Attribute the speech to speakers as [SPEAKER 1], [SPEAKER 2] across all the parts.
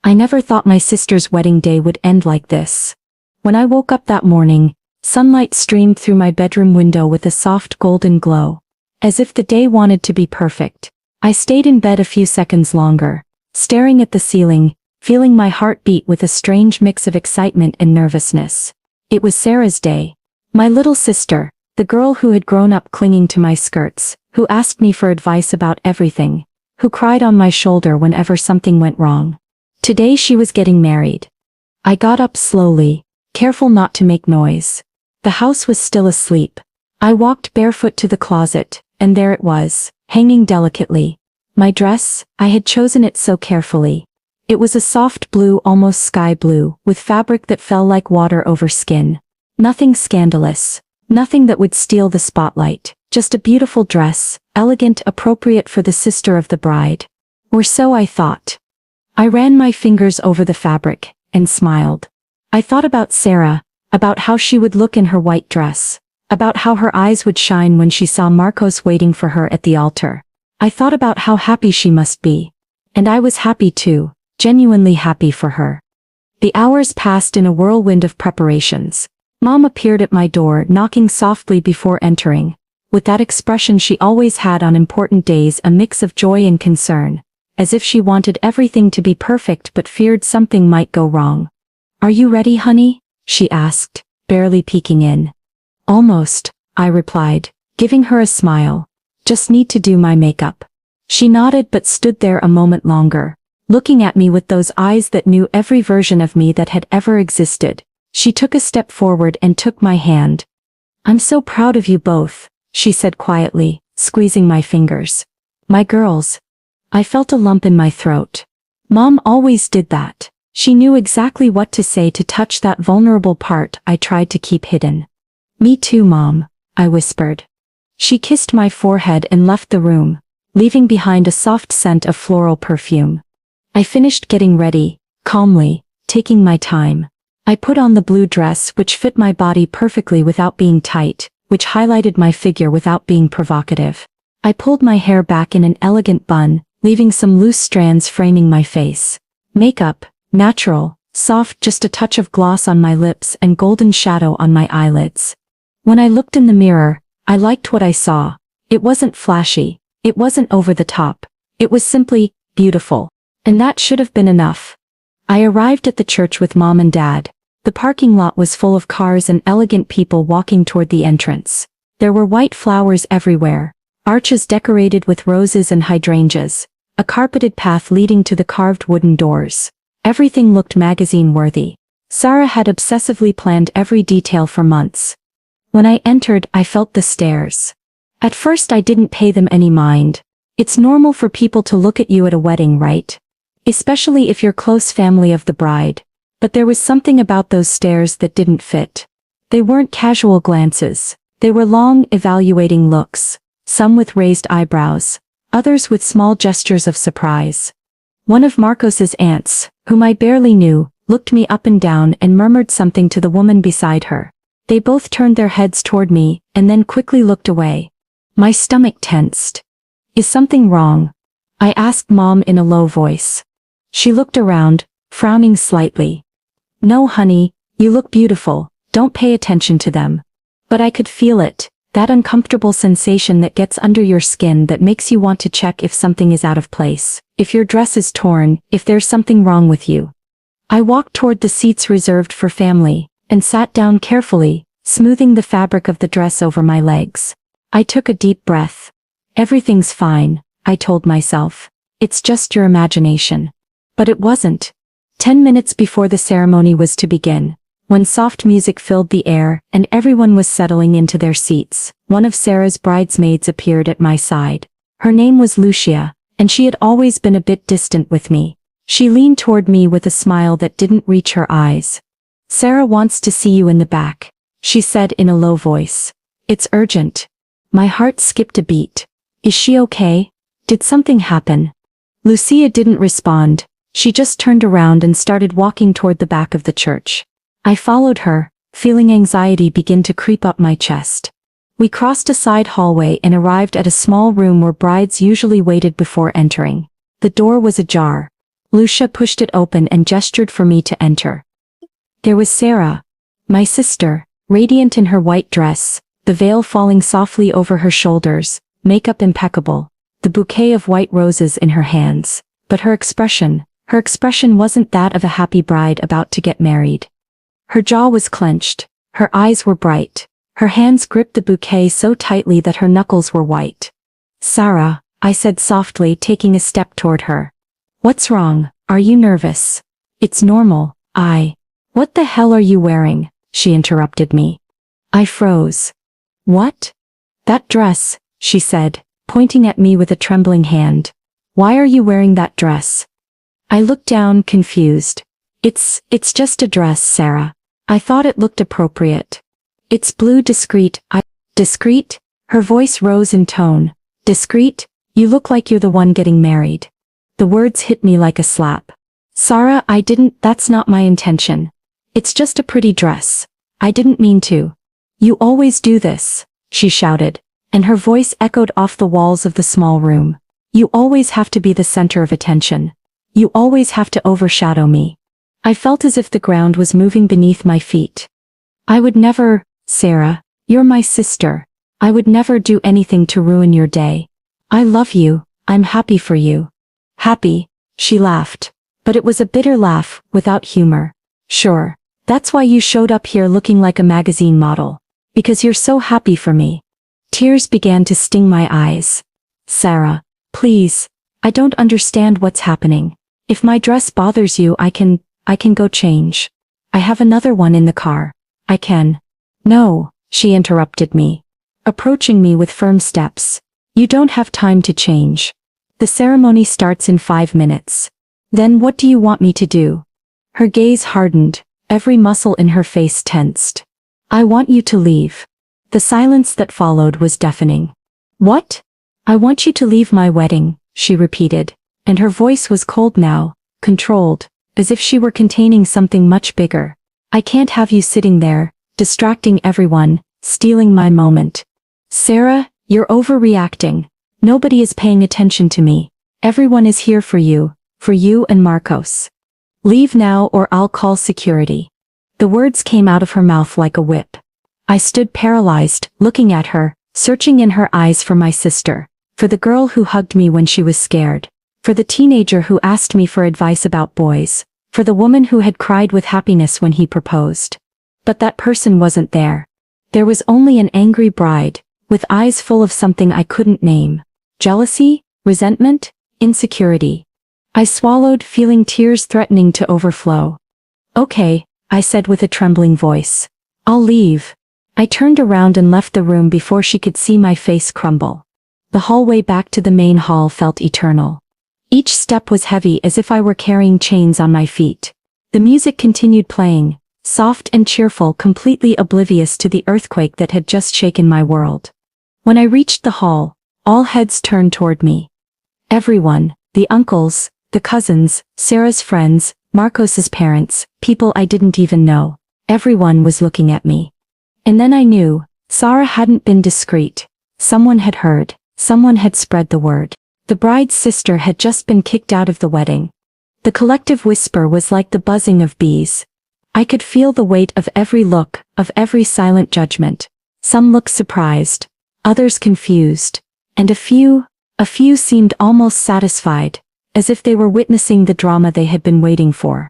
[SPEAKER 1] I never thought my sister's wedding day would end like this. When I woke up that morning, sunlight streamed through my bedroom window with a soft golden glow. As if the day wanted to be perfect. I stayed in bed a few seconds longer, staring at the ceiling, feeling my heart beat with a strange mix of excitement and nervousness. It was Sarah's day. My little sister, the girl who had grown up clinging to my skirts, who asked me for advice about everything, who cried on my shoulder whenever something went wrong. Today she was getting married. I got up slowly, careful not to make noise. The house was still asleep. I walked barefoot to the closet, and there it was, hanging delicately. My dress, I had chosen it so carefully. It was a soft blue, almost sky blue, with fabric that fell like water over skin. Nothing scandalous, nothing that would steal the spotlight, just a beautiful dress, elegant, appropriate for the sister of the bride. Or so I thought. I ran my fingers over the fabric, and smiled. I thought about Sarah, about how she would look in her white dress, about how her eyes would shine when she saw Marcos waiting for her at the altar. I thought about how happy she must be. And I was happy too, genuinely happy for her. The hours passed in a whirlwind of preparations. Mom appeared at my door, knocking softly before entering, with that expression she always had on important days, a mix of joy and concern. As if she wanted everything to be perfect but feared something might go wrong. "Are you ready, honey?" she asked, barely peeking in. "Almost," I replied, giving her a smile. "Just need to do my makeup." She nodded but stood there a moment longer, looking at me with those eyes that knew every version of me that had ever existed. She took a step forward and took my hand. "I'm so proud of you both," she said quietly, squeezing my fingers. "My girls." I felt a lump in my throat. Mom always did that. She knew exactly what to say to touch that vulnerable part I tried to keep hidden. "Me too, Mom," I whispered. She kissed my forehead and left the room, leaving behind a soft scent of floral perfume. I finished getting ready, calmly, taking my time. I put on the blue dress which fit my body perfectly without being tight, which highlighted my figure without being provocative. I pulled my hair back in an elegant bun, leaving some loose strands framing my face. Makeup, natural, soft, just a touch of gloss on my lips and golden shadow on my eyelids. When I looked in the mirror, I liked what I saw. It wasn't flashy, it wasn't over the top. It was simply beautiful. And that should have been enough. I arrived at the church with Mom and Dad. The parking lot was full of cars and elegant people walking toward the entrance. There were white flowers everywhere, arches decorated with roses and hydrangeas, a carpeted path leading to the carved wooden doors. Everything looked magazine-worthy. Sarah had obsessively planned every detail for months. When I entered, I felt the stares. At first I didn't pay them any mind. It's normal for people to look at you at a wedding, right? Especially if you're close family of the bride. But there was something about those stares that didn't fit. They weren't casual glances. They were long, evaluating looks, some with raised eyebrows, others with small gestures of surprise. One of Marcos's aunts, whom I barely knew, looked me up and down and murmured something to the woman beside her. They both turned their heads toward me, and then quickly looked away. My stomach tensed. "Is something wrong?" I asked Mom in a low voice. She looked around, frowning slightly. "No, honey, you look beautiful, don't pay attention to them." But I could feel it, that uncomfortable sensation that gets under your skin that makes you want to check if something is out of place, if your dress is torn, if there's something wrong with you. I walked toward the seats reserved for family, and sat down carefully, smoothing the fabric of the dress over my legs. I took a deep breath. "Everything's fine," I told myself. "It's just your imagination." But it wasn't. 10 minutes before the ceremony was to begin, when soft music filled the air and everyone was settling into their seats, one of Sarah's bridesmaids appeared at my side. Her name was Lucia, and she had always been a bit distant with me. She leaned toward me with a smile that didn't reach her eyes. "Sarah wants to see you in the back," she said in a low voice. "It's urgent." My heart skipped a beat. "Is she okay? Did something happen?" Lucia didn't respond. She just turned around and started walking toward the back of the church. I followed her, feeling anxiety begin to creep up my chest. We crossed a side hallway and arrived at a small room where brides usually waited before entering. The door was ajar. Lucia pushed it open and gestured for me to enter. There was Sarah, my sister, radiant in her white dress, the veil falling softly over her shoulders, makeup impeccable, the bouquet of white roses in her hands. But her expression wasn't that of a happy bride about to get married. Her jaw was clenched, her eyes were bright, her hands gripped the bouquet so tightly that her knuckles were white. Sarah, I said softly, taking a step toward her. What's wrong? Are you nervous? It's normal. What the hell are you wearing? She interrupted me. I froze. What? That dress, she said, pointing at me with a trembling hand. Why are you wearing that dress? I looked down, confused. It's just a dress, Sarah. I thought it looked appropriate. It's blue, discreet. Discreet? Her voice rose in tone. Discreet? You look like you're the one getting married. The words hit me like a slap. Sarah, that's not my intention. It's just a pretty dress. I didn't mean to. You always do this, she shouted, and her voice echoed off the walls of the small room. You always have to be the center of attention. You always have to overshadow me. I felt as if the ground was moving beneath my feet. I would never, Sarah, you're my sister. I would never do anything to ruin your day. I love you, I'm happy for you. Happy, she laughed. But it was a bitter laugh, without humor. Sure, that's why you showed up here looking like a magazine model. Because you're so happy for me. Tears began to sting my eyes. Sarah, please, I don't understand what's happening. If my dress bothers you, I can go change. I have another one in the car. I can. No, she interrupted me, approaching me with firm steps. You don't have time to change. The ceremony starts in 5 minutes. Then what do you want me to do? Her gaze hardened, every muscle in her face tensed. I want you to leave. The silence that followed was deafening. What? I want you to leave my wedding, she repeated, and her voice was cold now, controlled, as if she were containing something much bigger. I can't have you sitting there, distracting everyone, stealing my moment. Sarah, you're overreacting. Nobody is paying attention to me. Everyone is here for you and Marcos. Leave now or I'll call security. The words came out of her mouth like a whip. I stood paralyzed, looking at her, searching in her eyes for my sister, for the girl who hugged me when she was scared, for the teenager who asked me for advice about boys, for the woman who had cried with happiness when he proposed. But that person wasn't there. There was only an angry bride, with eyes full of something I couldn't name. Jealousy, resentment, insecurity. I swallowed, feeling tears threatening to overflow. Okay, I said with a trembling voice. I'll leave. I turned around and left the room before she could see my face crumble. The hallway back to the main hall felt eternal. Each step was heavy as if I were carrying chains on my feet. The music continued playing, soft and cheerful, completely oblivious to the earthquake that had just shaken my world. When I reached the hall, all heads turned toward me. Everyone, the uncles, the cousins, Sarah's friends, Marcos's parents, people I didn't even know. Everyone was looking at me. And then I knew, Sarah hadn't been discreet. Someone had heard, someone had spread the word. The bride's sister had just been kicked out of the wedding. The collective whisper was like the buzzing of bees. I could feel the weight of every look, of every silent judgment. Some looked surprised, others confused, and a few seemed almost satisfied, as if they were witnessing the drama they had been waiting for.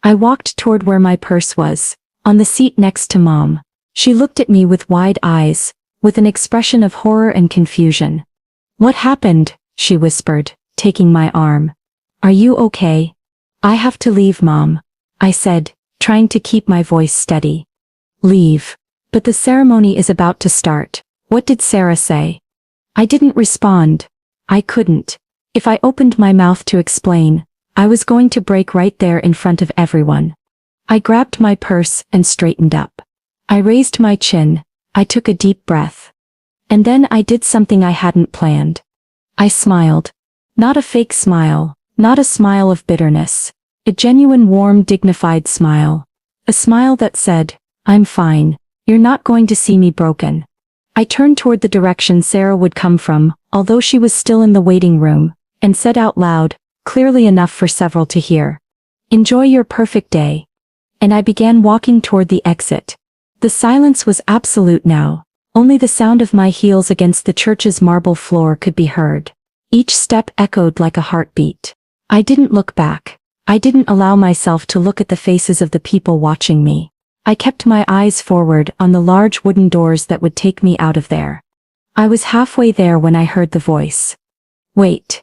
[SPEAKER 1] I walked toward where my purse was, on the seat next to Mom. She looked at me with wide eyes, with an expression of horror and confusion. What happened? She whispered, taking my arm. Are you okay? I have to leave, Mom, I said, trying to keep my voice steady. Leave. But the ceremony is about to start. What did Sarah say? I didn't respond. I couldn't. If I opened my mouth to explain, I was going to break right there in front of everyone. I grabbed my purse and straightened up. I raised my chin, I took a deep breath. And then I did something I hadn't planned. I smiled. Not a fake smile, not a smile of bitterness. A genuine, warm, dignified smile. A smile that said, I'm fine, you're not going to see me broken. I turned toward the direction Sarah would come from, although she was still in the waiting room, and said out loud, clearly enough for several to hear. Enjoy your perfect day. And I began walking toward the exit. The silence was absolute now. Only the sound of my heels against the church's marble floor could be heard. Each step echoed like a heartbeat. I didn't look back. I didn't allow myself to look at the faces of the people watching me. I kept my eyes forward on the large wooden doors that would take me out of there. I was halfway there when I heard the voice. Wait.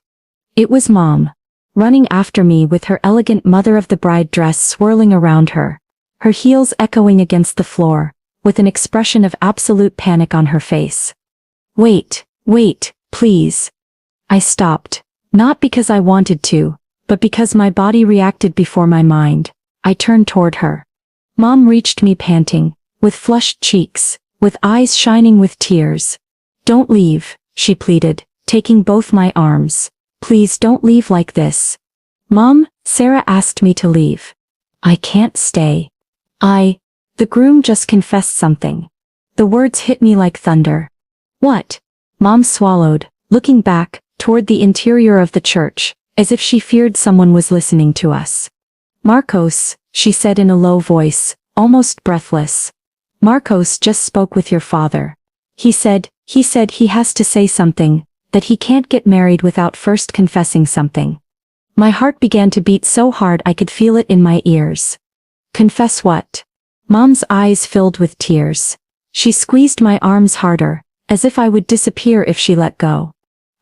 [SPEAKER 1] It was Mom, running after me with her elegant mother-of-the-bride dress swirling around her, her heels echoing against the floor, with an expression of absolute panic on her face. Wait, please. I stopped, not because I wanted to, but because my body reacted before my mind. I turned toward her. Mom reached me panting, with flushed cheeks, with eyes shining with tears. Don't leave, she pleaded, taking both my arms. Please don't leave like this. Mom, Sarah asked me to leave. I can't stay. The groom just confessed something. The words hit me like thunder. What? Mom swallowed, looking back, toward the interior of the church, as if she feared someone was listening to us. Marcos, she said in a low voice, almost breathless. Marcos just spoke with your father. He said he has to say something, that he can't get married without first confessing something. My heart began to beat so hard I could feel it in my ears. Confess what? Mom's eyes filled with tears. She squeezed my arms harder, as if I would disappear if she let go.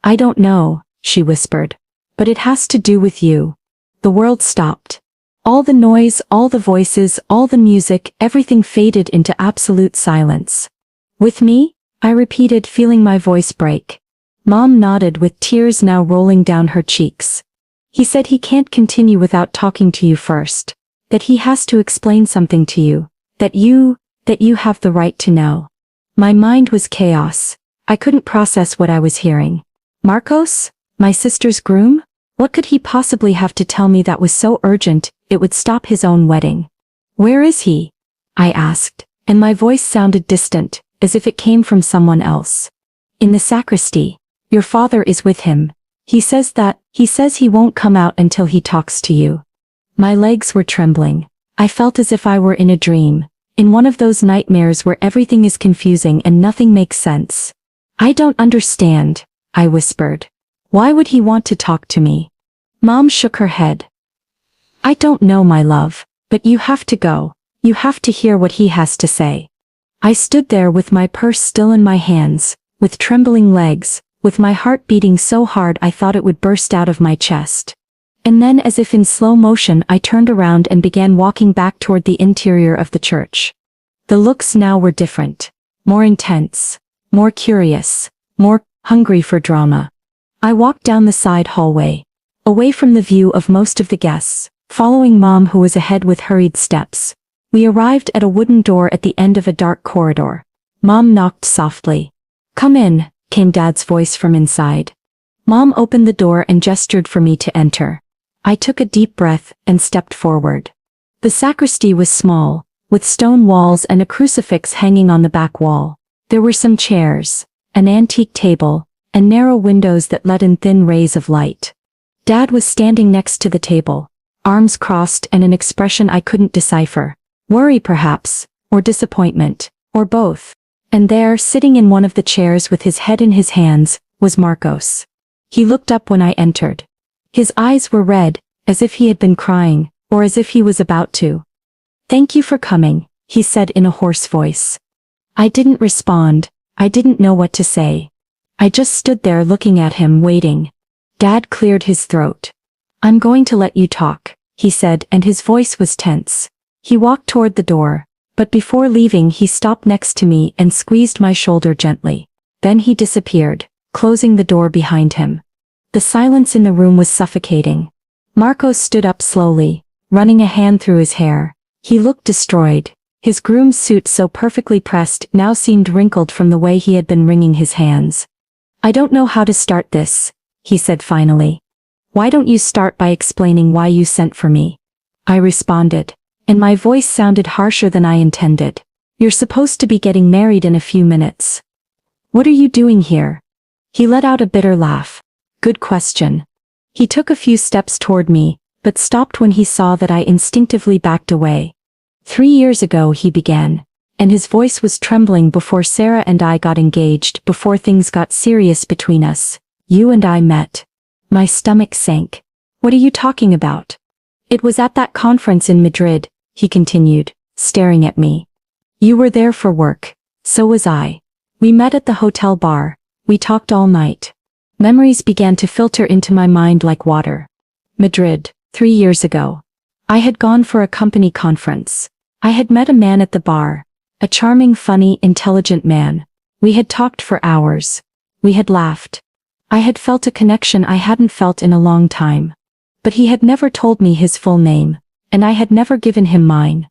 [SPEAKER 1] I don't know, she whispered. But it has to do with you. The world stopped. All the noise, all the voices, all the music, everything faded into absolute silence. With me? I repeated, feeling my voice break. Mom nodded with tears now rolling down her cheeks. He said he can't continue without talking to you first. That he has to explain something to you. That you have the right to know. My mind was chaos. I couldn't process what I was hearing. Marcos? My sister's groom? What could he possibly have to tell me that was so urgent, it would stop his own wedding? Where is he? I asked, and my voice sounded distant, as if it came from someone else. In the sacristy. Your father is with him. He says he won't come out until he talks to you. My legs were trembling. I felt as if I were in a dream, in one of those nightmares where everything is confusing and nothing makes sense. I don't understand, I whispered. Why would he want to talk to me? Mom shook her head. I don't know, my love, but you have to go. You have to hear what he has to say. I stood there with my purse still in my hands, with trembling legs, with my heart beating so hard I thought it would burst out of my chest. And then, as if in slow motion, I turned around and began walking back toward the interior of the church. The looks now were different. More intense. More curious. More hungry for drama. I walked down the side hallway. Away from the view of most of the guests, following Mom who was ahead with hurried steps. We arrived at a wooden door at the end of a dark corridor. Mom knocked softly. Come in, came Dad's voice from inside. Mom opened the door and gestured for me to enter. I took a deep breath and stepped forward. The sacristy was small, with stone walls and a crucifix hanging on the back wall. There were some chairs, an antique table, and narrow windows that let in thin rays of light. Dad was standing next to the table, arms crossed and an expression I couldn't decipher. Worry perhaps, or disappointment, or both. And there, sitting in one of the chairs with his head in his hands, was Marcos. He looked up when I entered. His eyes were red, as if he had been crying, or as if he was about to. Thank you for coming, he said in a hoarse voice. I didn't respond. I didn't know what to say. I just stood there looking at him, waiting. Dad cleared his throat. I'm going to let you talk, he said, and his voice was tense. He walked toward the door, but before leaving he stopped next to me and squeezed my shoulder gently. Then he disappeared, closing the door behind him. The silence in the room was suffocating. Marcos stood up slowly, running a hand through his hair. He looked destroyed. His groom's suit, so perfectly pressed, now seemed wrinkled from the way he had been wringing his hands. I don't know how to start this, he said finally. Why don't you start by explaining why you sent for me? I responded, and my voice sounded harsher than I intended. You're supposed to be getting married in a few minutes. What are you doing here? He let out a bitter laugh. Good question. He took a few steps toward me, but stopped when he saw that I instinctively backed away. 3 years ago, he began, and his voice was trembling before Sarah and I got engaged, before things got serious between us. You and I met. My stomach sank. What are you talking about? It was at that conference in Madrid, he continued, staring at me. You were there for work. So was I. We met at the hotel bar. We talked all night. Memories began to filter into my mind like water. Madrid, 3 years ago. I had gone for a company conference. I had met a man at the bar. A charming, funny, intelligent man. We had talked for hours. We had laughed. I had felt a connection I hadn't felt in a long time. But he had never told me his full name, and I had never given him mine.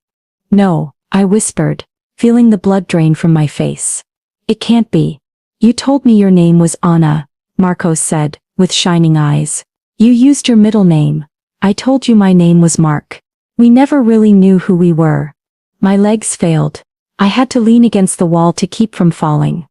[SPEAKER 1] No, I whispered, feeling the blood drain from my face. It can't be. You told me your name was Anna, Marcos said, with shining eyes. You used your middle name. I told you my name was Mark. We never really knew who we were. My legs failed. I had to lean against the wall to keep from falling.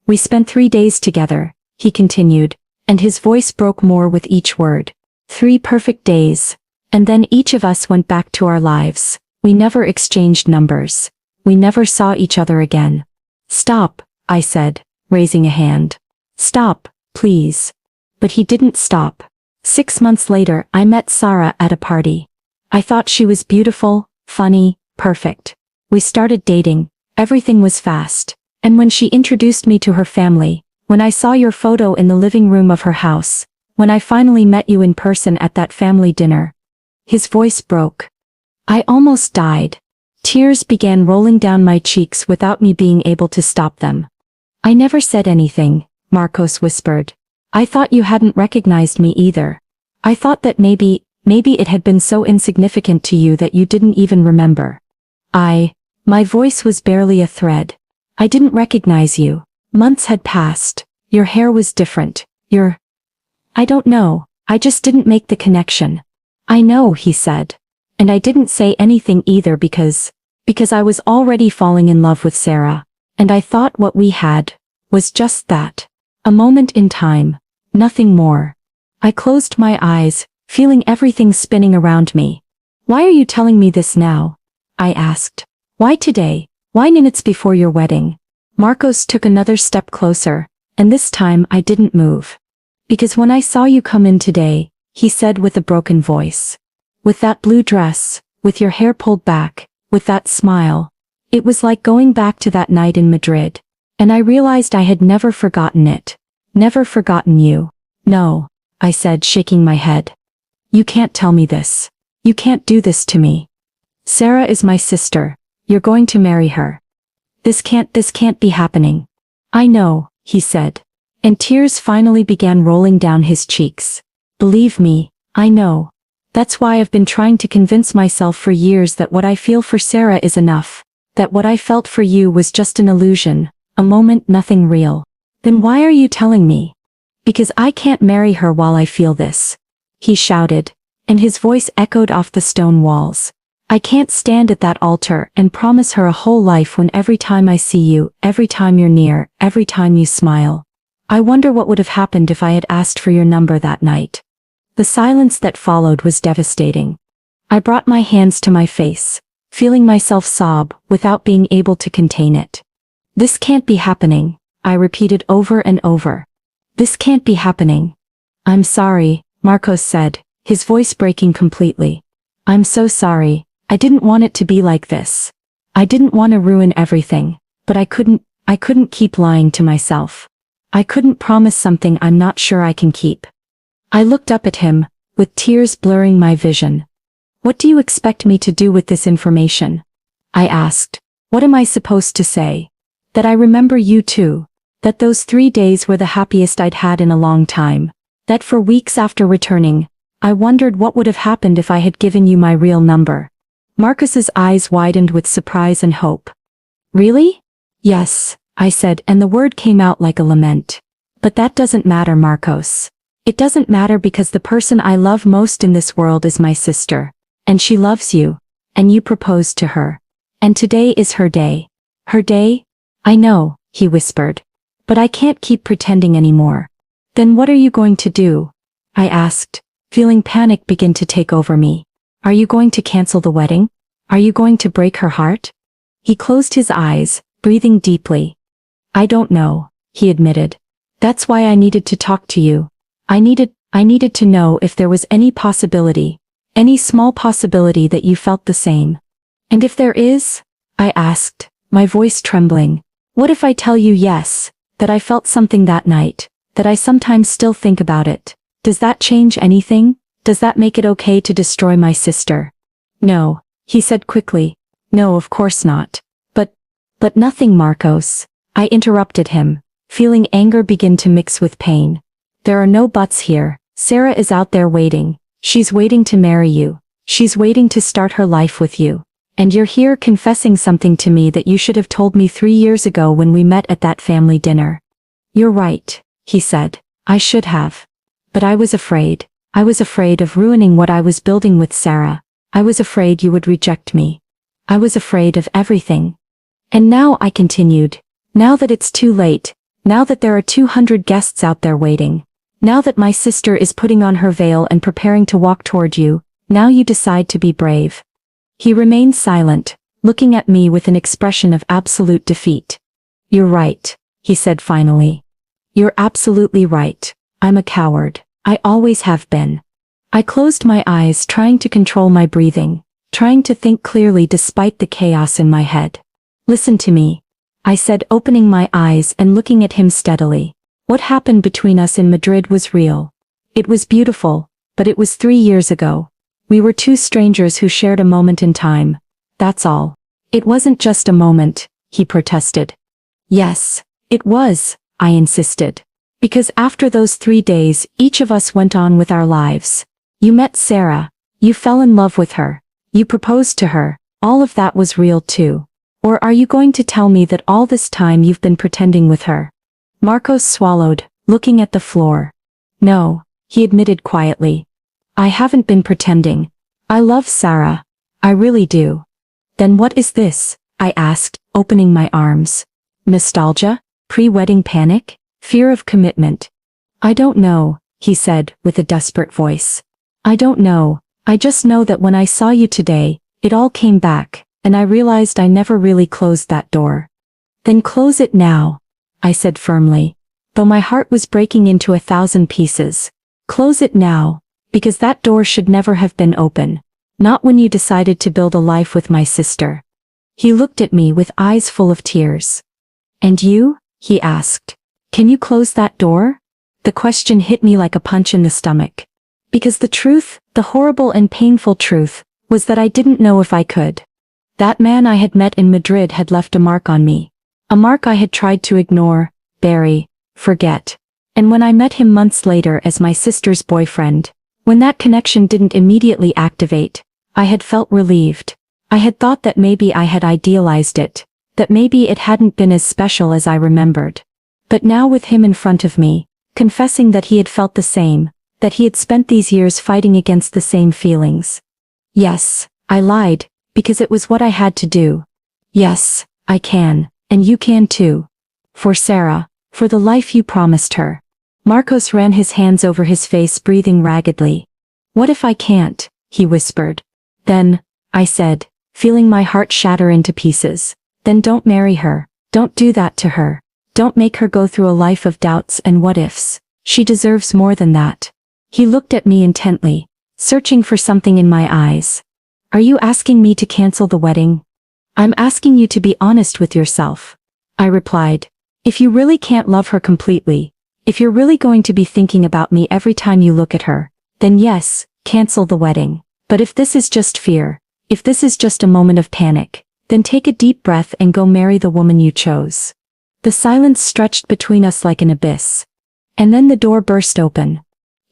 [SPEAKER 1] We spent 3 days together, he continued, and his voice broke more with each word. 3 perfect days. And then each of us went back to our lives. We never exchanged numbers. We never saw each other again. Stop, I said, raising a hand. Stop, please. But he didn't stop. 6 months later, I met Sarah at a party. I thought she was beautiful, funny, perfect. We started dating. Everything was fast. And when she introduced me to her family, when I saw your photo in the living room of her house, when I finally met you in person at that family dinner. His voice broke. I almost died. Tears began rolling down my cheeks without me being able to stop them. I never said anything, Marcos whispered. I thought you hadn't recognized me either. I thought that maybe it had been so insignificant to you that you didn't even remember. My voice was barely a thread. I didn't recognize you. Months had passed. Your hair was different. I don't know. I just didn't make the connection. I know, he said. And I didn't say anything either because I was already falling in love with Sarah. And I thought what we had was just that. A moment in time. Nothing more. I closed my eyes, feeling everything spinning around me. Why are you telling me this now? I asked. Why today? Why minutes before your wedding? Marcos took another step closer, and this time I didn't move. Because when I saw you come in today, he said with a broken voice. With that blue dress, with your hair pulled back, with that smile. It was like going back to that night in Madrid. And I realized I had never forgotten it. Never forgotten you. No, I said, shaking my head. You can't tell me this. You can't do this to me. Sarah is my sister. You're going to marry her. This can't be happening. I know, he said. And tears finally began rolling down his cheeks. Believe me, I know. That's why I've been trying to convince myself for years that what I feel for Sarah is enough. That what I felt for you was just an illusion, a moment, nothing real. Then why are you telling me? Because I can't marry her while I feel this. He shouted, and his voice echoed off the stone walls. I can't stand at that altar and promise her a whole life when every time I see you, every time you're near, every time you smile. I wonder what would have happened if I had asked for your number that night. The silence that followed was devastating. I brought my hands to my face, feeling myself sob without being able to contain it. This can't be happening, I repeated over and over. This can't be happening. I'm sorry, Marcos said, his voice breaking completely. I'm so sorry. I didn't want it to be like this. I didn't want to ruin everything, but I couldn't keep lying to myself. I couldn't promise something I'm not sure I can keep. I looked up at him, with tears blurring my vision. What do you expect me to do with this information? I asked. What am I supposed to say? That I remember you too. That those 3 days were the happiest I'd had in a long time. That for weeks after returning, I wondered what would have happened if I had given you my real number. Marcus's eyes widened with surprise and hope. Really? Yes, I said, and the word came out like a lament. But that doesn't matter, Marcos. It doesn't matter because the person I love most in this world is my sister. And she loves you. And you proposed to her. And today is her day. Her day? I know, he whispered. But I can't keep pretending anymore. Then what are you going to do? I asked. feeling panic begin to take over me. Are you going to cancel the wedding? Are you going to break her heart? He closed his eyes, breathing deeply. I don't know, he admitted. That's why I needed to talk to you. I needed to know if there was any possibility, any small possibility that you felt the same. And if there is? I asked, my voice trembling. What if I tell you yes, that I felt something that night, that I sometimes still think about it? Does that change anything? Does that make it okay to destroy my sister? No, he said quickly. No, of course not. But nothing, Marcos. I interrupted him, feeling anger begin to mix with pain. There are no buts here. Sarah is out there waiting. She's waiting to marry you. She's waiting to start her life with you. And you're here confessing something to me that you should have told me 3 years ago when we met at that family dinner. You're right, he said. I should have. But I was afraid. I was afraid of ruining what I was building with Sarah. I was afraid you would reject me. I was afraid of everything. And now, I continued, now that it's too late, now that there are 200 guests out there waiting, now that my sister is putting on her veil and preparing to walk toward you, now you decide to be brave. He remained silent, looking at me with an expression of absolute defeat. You're right, he said finally. You're absolutely right. I'm a coward. I always have been. I closed my eyes, trying to control my breathing, trying to think clearly despite the chaos in my head. Listen to me, I said, opening my eyes and looking at him steadily. What happened between us in Madrid was real. It was beautiful, but it was 3 years ago. We were two strangers who shared a moment in time. That's all. It wasn't just a moment, he protested. Yes, it was, I insisted. Because after those 3 days, each of us went on with our lives. You met Sarah. You fell in love with her. You proposed to her. All of that was real too. Or are you going to tell me that all this time you've been pretending with her? Marcos swallowed, looking at the floor. No, he admitted quietly. I haven't been pretending. I love Sarah. I really do. Then what is this? I asked, opening my arms. Nostalgia? Pre-wedding panic? Fear of commitment? I don't know, he said, with a desperate voice. I don't know. I just know that when I saw you today, it all came back. And I realized I never really closed that door. Then close it now, I said firmly, though my heart was breaking into 1,000 pieces. Close it now, because that door should never have been open, not when you decided to build a life with my sister. He looked at me with eyes full of tears. And you? He asked. Can you close that door? The question hit me like a punch in the stomach. Because the truth, the horrible and painful truth, was that I didn't know if I could. That man I had met in Madrid had left a mark on me. A mark I had tried to ignore, bury, forget. And when I met him months later as my sister's boyfriend, when that connection didn't immediately activate, I had felt relieved. I had thought that maybe I had idealized it, that maybe it hadn't been as special as I remembered. But now with him in front of me, confessing that he had felt the same, that he had spent these years fighting against the same feelings. Yes, I lied. Because it was what I had to do. Yes, I can, and you can too. For Sarah, for the life you promised her. Marcos ran his hands over his face, breathing raggedly. What if I can't? He whispered. Then, I said, feeling my heart shatter into pieces. Then don't marry her. Don't do that to her. Don't make her go through a life of doubts and what-ifs. She deserves more than that. He looked at me intently, searching for something in my eyes. Are you asking me to cancel the wedding? I'm asking you to be honest with yourself. I replied. If you really can't love her completely, if you're really going to be thinking about me every time you look at her, then yes, cancel the wedding. But if this is just fear, if this is just a moment of panic, then take a deep breath and go marry the woman you chose. The silence stretched between us like an abyss. And then the door burst open.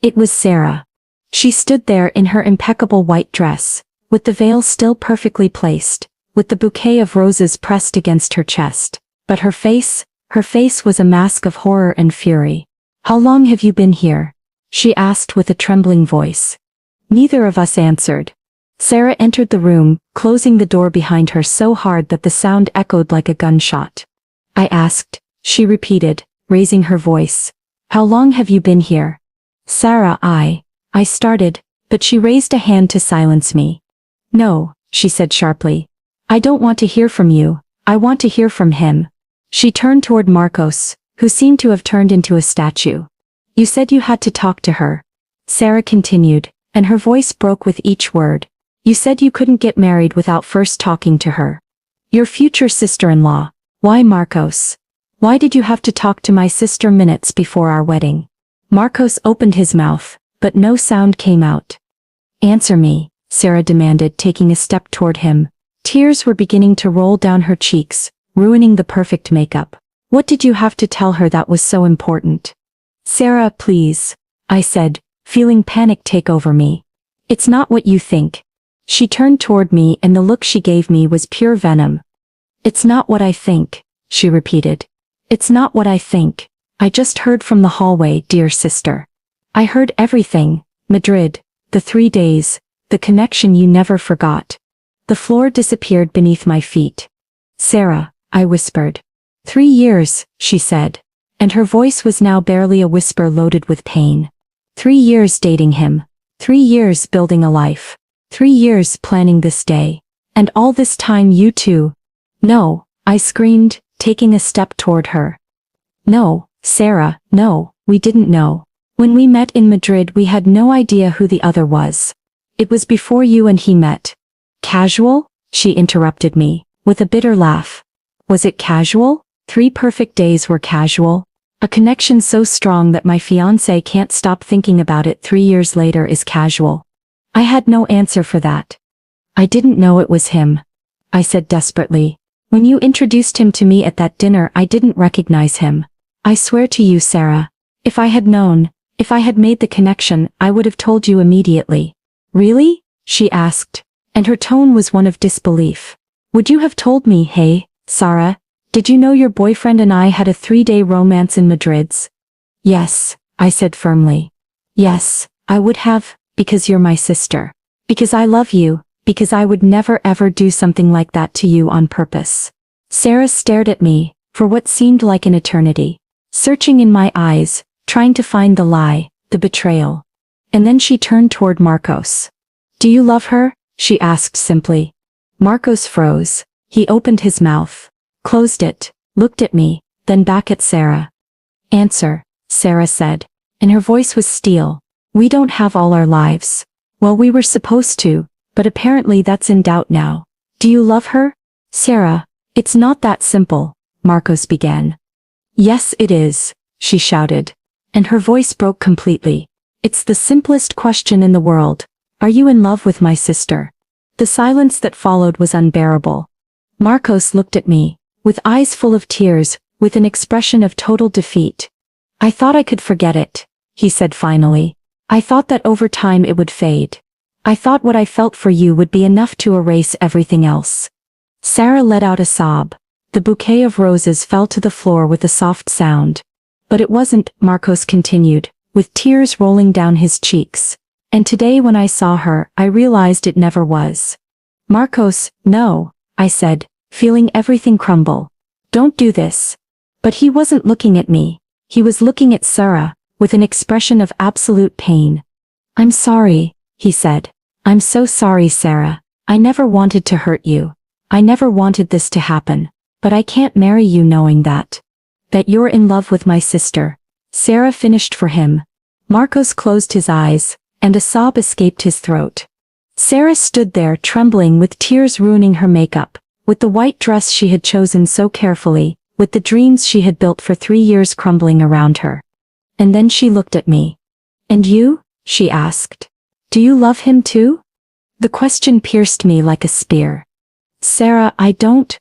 [SPEAKER 1] It was Sarah. She stood there in her impeccable white dress, with the veil still perfectly placed, with the bouquet of roses pressed against her chest. But her face was a mask of horror and fury. How long have you been here? She asked with a trembling voice. Neither of us answered. Sarah entered the room, closing the door behind her so hard that the sound echoed like a gunshot. I asked, she repeated, raising her voice. How long have you been here? Sarah, I I started, but she raised a hand to silence me. No, she said sharply. I don't want to hear from you, I want to hear from him. She turned toward Marcos, who seemed to have turned into a statue. You said you had to talk to her. Sarah continued, and her voice broke with each word. You said you couldn't get married without first talking to her. Your future sister-in-law. Why Marcos? Why did you have to talk to my sister minutes before our wedding? Marcos opened his mouth, but no sound came out. Answer me, Sarah demanded, taking a step toward him. Tears were beginning to roll down her cheeks, ruining the perfect makeup. What did you have to tell her that was so important? Sarah, please, I said, feeling panic take over me. It's not what you think. She turned toward me and the look she gave me was pure venom. It's not what I think, she repeated. It's not what I think. I just heard from the hallway, dear sister. I heard everything, Madrid, the 3 days, the connection you never forgot. The floor disappeared beneath my feet. Sarah, I whispered. 3 years, she said, and her voice was now barely a whisper loaded with pain. 3 years dating him. 3 years building a life. 3 years planning this day. And all this time you too. No, I screamed, taking a step toward her. No, Sarah, no, we didn't know. When we met in Madrid we had no idea who the other was. It was before you and he met. Casual? She interrupted me, with a bitter laugh. Was it casual? 3 perfect days were casual. A connection so strong that my fiancé can't stop thinking about it 3 years later is casual. I had no answer for that. I didn't know it was him, I said desperately. When you introduced him to me at that dinner I didn't recognize him. I swear to you, Sarah, if I had known, if I had made the connection, I would have told you immediately. Really? She asked, and her tone was one of disbelief. Would you have told me, hey, Sarah, did you know your boyfriend and I had a 3-day romance in Madrid's? Yes, I said firmly. Yes, I would have, because you're my sister. Because I love you, because I would never ever do something like that to you on purpose. Sarah stared at me, for what seemed like an eternity, searching in my eyes, trying to find the lie, the betrayal. And then she turned toward Marcos. Do you love her? She asked simply. Marcos froze. He opened his mouth, closed it, looked at me, then back at Sarah. Answer, Sarah said, and her voice was steel. We don't have all our lives. Well, we were supposed to, but apparently that's in doubt now. Do you love her? Sarah, it's not that simple, Marcos began. Yes, it is, she shouted, and her voice broke completely. It's the simplest question in the world. Are you in love with my sister? The silence that followed was unbearable. Marcos looked at me, with eyes full of tears, with an expression of total defeat. I thought I could forget it, he said finally. I thought that over time it would fade. I thought what I felt for you would be enough to erase everything else. Sarah let out a sob. The bouquet of roses fell to the floor with a soft sound. But it wasn't, Marcos continued, with tears rolling down his cheeks. And today when I saw her, I realized it never was. Marcos, no, I said, feeling everything crumble. Don't do this. But he wasn't looking at me. He was looking at Sarah, with an expression of absolute pain. I'm sorry, he said. I'm so sorry, Sarah. I never wanted to hurt you. I never wanted this to happen. But I can't marry you knowing that. That you're in love with my sister. Sarah finished for him. Marcos closed his eyes, and a sob escaped his throat. Sarah stood there trembling with tears ruining her makeup, with the white dress she had chosen so carefully, with the dreams she had built for 3 years crumbling around her. And then she looked at me. And you? She asked. Do you love him too? The question pierced me like a spear. Sarah, I don't.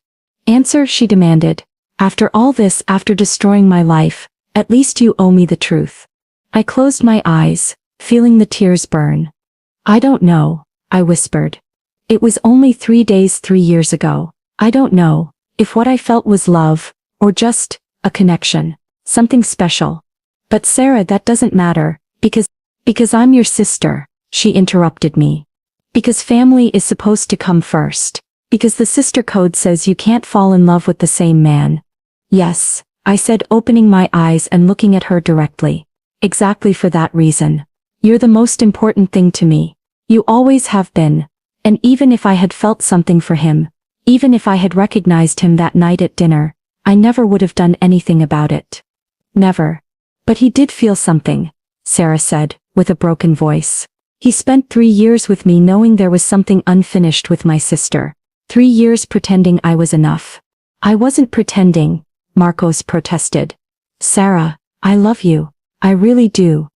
[SPEAKER 1] Answer, she demanded. After all this, after destroying my life, at least you owe me the truth. I closed my eyes, feeling the tears burn. I don't know, I whispered. It was only 3 days 3 years ago. I don't know if what I felt was love, or just a connection, something special. But Sarah, that doesn't matter, because I'm your sister, she interrupted me. Because family is supposed to come first. Because the sister code says you can't fall in love with the same man. Yes, I said, opening my eyes and looking at her directly. Exactly for that reason. You're the most important thing to me. You always have been. And even if I had felt something for him, even if I had recognized him that night at dinner, I never would have done anything about it. Never. But he did feel something, Sarah said, with a broken voice. He spent 3 years with me knowing there was something unfinished with my sister. 3 years pretending I was enough. I wasn't pretending, Marcos protested. Sarah, I love you. I really do.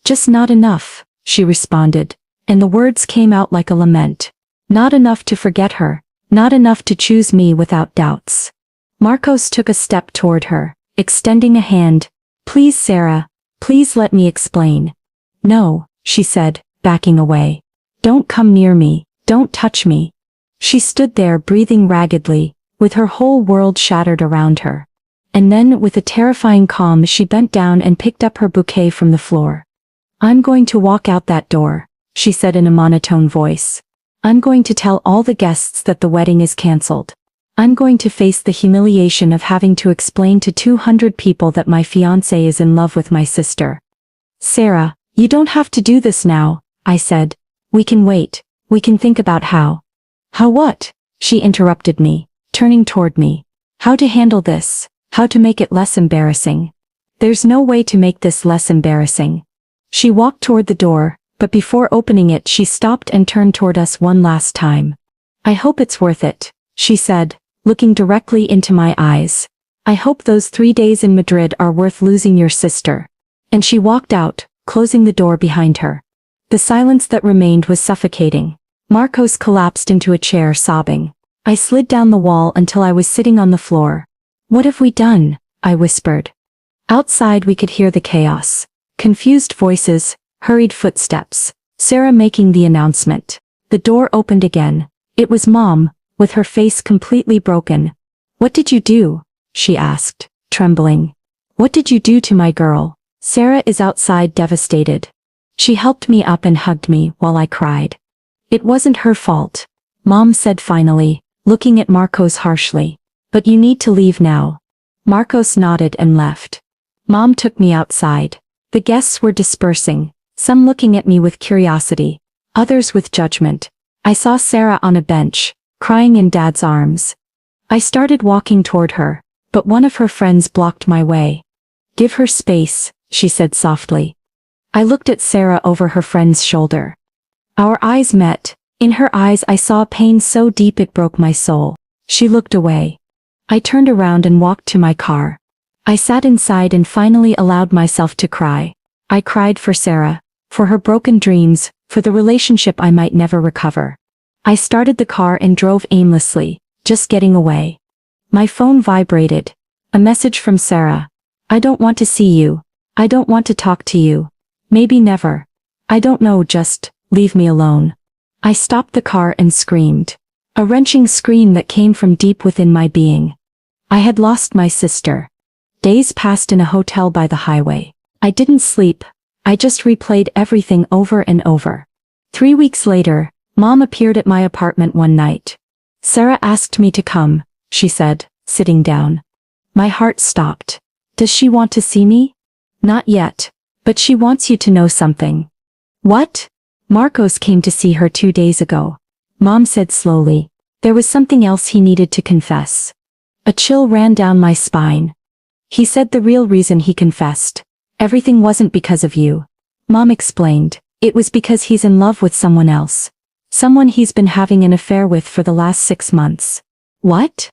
[SPEAKER 1] Just not enough, she responded, and the words came out like a lament. Not enough to forget her, not enough to choose me without doubts. Marcos took a step toward her, extending a hand. Please, Sarah, please let me explain. No, she said, backing away. Don't come near me, don't touch me. She stood there breathing raggedly, with her whole world shattered around her. And then, with a terrifying calm, she bent down and picked up her bouquet from the floor. I'm going to walk out that door, she said in a monotone voice. I'm going to tell all the guests that the wedding is cancelled. I'm going to face the humiliation of having to explain to 200 people that my fiancé is in love with my sister. Sarah, you don't have to do this now, I said. We can wait, we can think about how. How what? She interrupted me, turning toward me. How to handle this, how to make it less embarrassing. There's no way to make this less embarrassing. She walked toward the door, but before opening it she stopped and turned toward us one last time. I hope it's worth it, she said, looking directly into my eyes. I hope those 3 days in Madrid are worth losing your sister. And she walked out, closing the door behind her. The silence that remained was suffocating. Marcos collapsed into a chair sobbing. I slid down the wall until I was sitting on the floor. What have we done? I whispered. Outside we could hear the chaos. Confused voices, hurried footsteps. Sarah making the announcement. The door opened again. It was Mom, with her face completely broken. What did you do? She asked, trembling. What did you do to my girl? Sarah is outside devastated. She helped me up and hugged me while I cried. It wasn't her fault, Mom said finally, looking at Marcos harshly. But you need to leave now. Marcos nodded and left. Mom took me outside. The guests were dispersing, some looking at me with curiosity, others with judgment. I saw Sarah on a bench, crying in Dad's arms. I started walking toward her, but one of her friends blocked my way. Give her space, she said softly. I looked at Sarah over her friend's shoulder. Our eyes met. In her eyes I saw pain so deep it broke my soul. She looked away. I turned around and walked to my car. I sat inside and finally allowed myself to cry. I cried for Sarah, for her broken dreams, for the relationship I might never recover. I started the car and drove aimlessly, just getting away. My phone vibrated. A message from Sarah. I don't want to see you. I don't want to talk to you. Maybe never. I don't know, just leave me alone. I stopped the car and screamed. A wrenching scream that came from deep within my being. I had lost my sister. Days passed in a hotel by the highway. I didn't sleep. I just replayed everything over and over. 3 weeks later, Mom appeared at my apartment one night. Sarah asked me to come, she said, sitting down. My heart stopped. Does she want to see me? Not yet, but she wants you to know something. What? Marcos came to see her 2 days ago. Mom said slowly. There was something else he needed to confess. A chill ran down my spine. He said the real reason he confessed. Everything wasn't because of you. Mom explained. It was because he's in love with someone else. Someone he's been having an affair with for the last 6 months. What?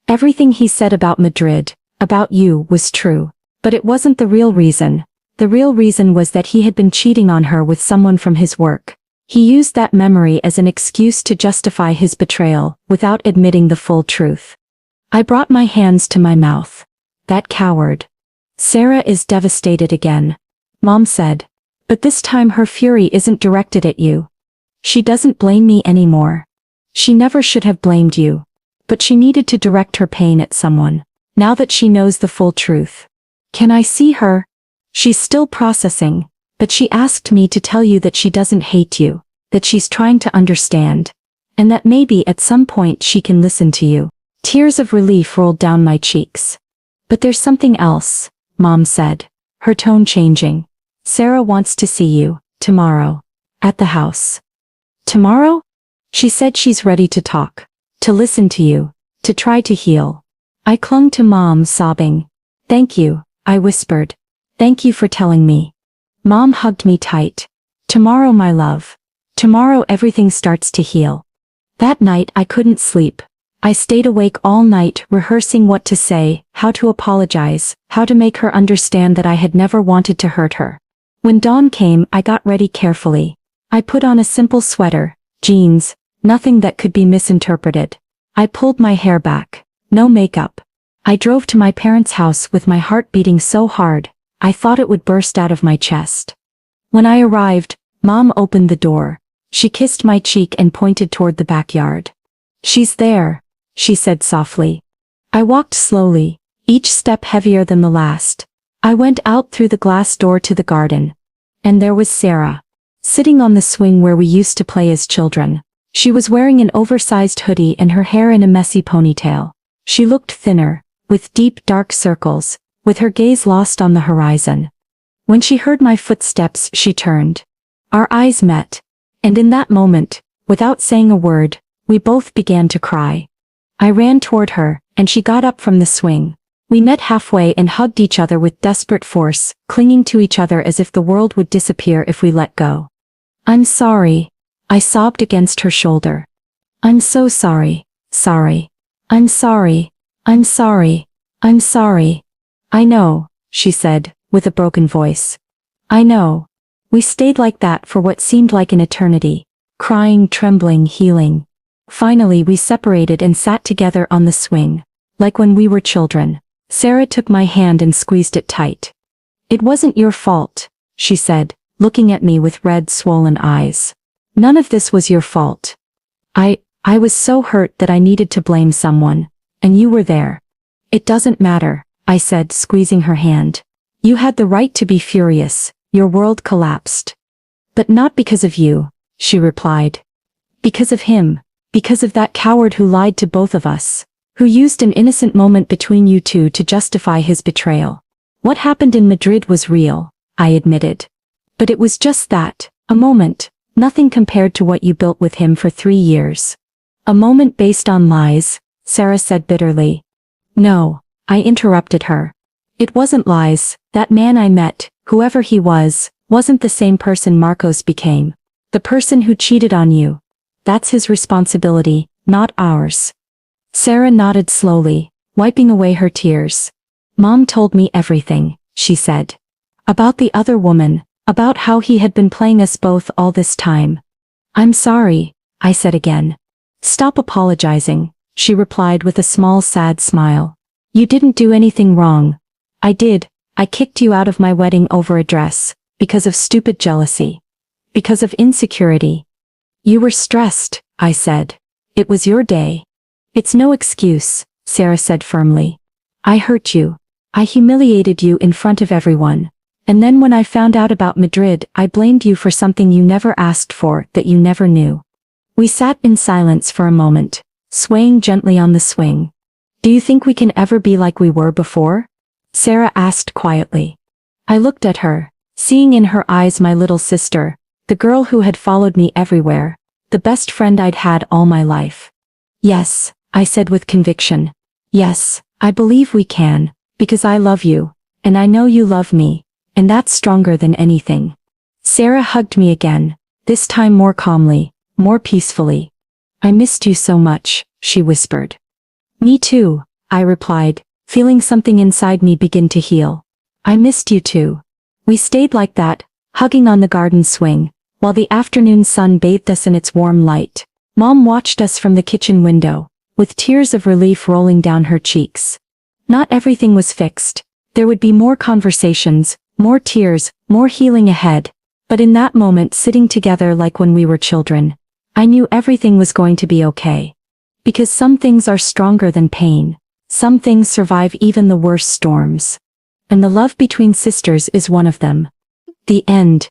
[SPEAKER 1] Everything he said about Madrid, about you, was true. But it wasn't the real reason. The real reason was that he had been cheating on her with someone from his work. He used that memory as an excuse to justify his betrayal, without admitting the full truth. I brought my hands to my mouth. That coward. Sarah is devastated again. Mom said. But this time her fury isn't directed at you. She doesn't blame me anymore. She never should have blamed you. But she needed to direct her pain at someone. Now that she knows the full truth. Can I see her? She's still processing, but she asked me to tell you that she doesn't hate you, that she's trying to understand, and that maybe at some point she can listen to you. Tears of relief rolled down my cheeks. But there's something else, Mom said, her tone changing. Sarah wants to see you, Tomorrow. At the house. Tomorrow? She said she's ready to talk. To listen to you. To try to heal. I clung to Mom, sobbing. Thank you, I whispered. Thank you for telling me. Mom hugged me tight. Tomorrow, my love. Tomorrow everything starts to heal. That night I couldn't sleep. I stayed awake all night rehearsing what to say, how to apologize, how to make her understand that I had never wanted to hurt her. When dawn came, I got ready carefully. I put on a simple sweater, jeans, nothing that could be misinterpreted. I pulled my hair back. No makeup. I drove to my parents' house with my heart beating so hard, I thought it would burst out of my chest. When I arrived, Mom opened the door. She kissed my cheek and pointed toward the backyard. She's there, she said softly. I walked slowly, each step heavier than the last. I went out through the glass door to the garden. And there was Sarah, sitting on the swing where we used to play as children. She was wearing an oversized hoodie and her hair in a messy ponytail. She looked thinner, with deep dark circles, with her gaze lost on the horizon. When she heard my footsteps, she turned. Our eyes met. And in that moment, without saying a word, we both began to cry. I ran toward her, and she got up from the swing. We met halfway and hugged each other with desperate force, clinging to each other as if the world would disappear if we let go. I'm sorry, I sobbed against her shoulder. I'm so sorry, sorry. I'm sorry, I'm sorry, I'm sorry. I know, she said, with a broken voice. I know. We stayed like that for what seemed like an eternity, crying, trembling, healing. Finally we separated and sat together on the swing, like when we were children. Sarah took my hand and squeezed it tight. It wasn't your fault, she said, looking at me with red, swollen eyes. None of this was your fault. I was so hurt that I needed to blame someone, and you were there. It doesn't matter, I said, squeezing her hand. You had the right to be furious, your world collapsed. But not because of you, she replied. Because of him, because of that coward who lied to both of us, who used an innocent moment between you two to justify his betrayal. What happened in Madrid was real, I admitted. But it was just that, a moment, nothing compared to what you built with him for 3 years. A moment based on lies, Sarah said bitterly. No, I interrupted her. It wasn't lies. That man I met, whoever he was, wasn't the same person Marcos became. The person who cheated on you. That's his responsibility, not ours. Sarah nodded slowly, wiping away her tears. Mom told me everything, she said. About the other woman, about how he had been playing us both all this time. I'm sorry, I said again. Stop apologizing, she replied with a small sad smile. You didn't do anything wrong. I did. I kicked you out of my wedding over a dress, because of stupid jealousy. Because of insecurity. You were stressed, I said. It was your day. It's no excuse, Sarah said firmly. I hurt you. I humiliated you in front of everyone. And then when I found out about Madrid, I blamed you for something you never asked for, that you never knew. We sat in silence for a moment, swaying gently on the swing. Do you think we can ever be like we were before? Sarah asked quietly. I looked at her, seeing in her eyes my little sister, the girl who had followed me everywhere, the best friend I'd had all my life. Yes, I said with conviction. Yes, I believe we can, because I love you, and I know you love me, and that's stronger than anything. Sarah hugged me again, this time more calmly, more peacefully. I missed you so much, she whispered. Me too, I replied, feeling something inside me begin to heal. I missed you too. We stayed like that, hugging on the garden swing, while the afternoon sun bathed us in its warm light. Mom watched us from the kitchen window, with tears of relief rolling down her cheeks. Not everything was fixed. There would be more conversations, more tears, more healing ahead. But in that moment, sitting together like when we were children, I knew everything was going to be okay. Because some things are stronger than pain. Some things survive even the worst storms. And the love between sisters is one of them. The end.